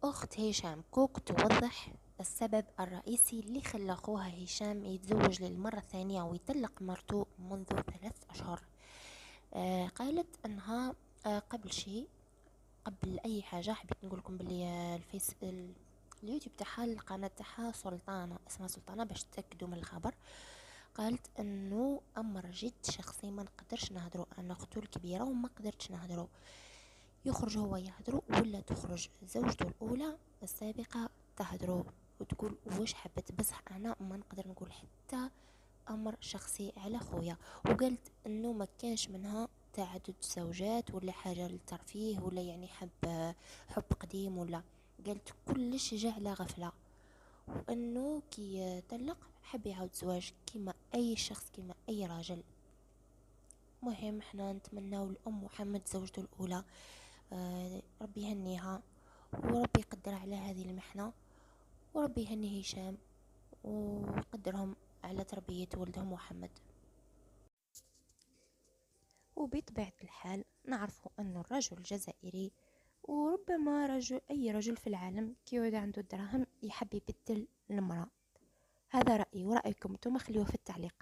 أخت هشام كوك توضح السبب الرئيسي اللي خلى أخوها هشام يتزوج للمرة الثانية ويطلق مرته منذ 3 أشهر. قالت أنها قبل أي حاجة حبيت نقولكم باللي اليوتيوب تاعها، القناة تاعها سلطانة، اسمها سلطانة باش تأكدوا من الخبر. قالت انه امر جد شخصي ما نقدرش نهضروا، انا اختو الكبيره وما قدرتش نهضروا. يخرج هو يهضروا ولا تخرج زوجته الاولى السابقه تهضروا وتقول واش حبت، بصح انا ما نقدر نقول حتى امر شخصي على خويا. وقالت انه ما كانش منها تعدد زوجات ولا حاجه للترفيه ولا يعني حب قديم، ولا قالت كلش جا على غفله، وانه كي يطلق حب يعاود زواج كيما اي شخص كيما اي راجل. مهم احنا نتمناو لام محمد زوجته الاولى ربي يهنيها وربي يقدر على هذه المحنه، وربي يهني هشام ويقدرهم على تربيه ولدهم محمد. وبطبيعة الحال نعرف أن الرجل الجزائري وربما أي رجل في العالم كي يعود عنده الدراهم يحب يبدل المرأة. هذا رأيي ورأيكم انتم، خلوه في التعليقات.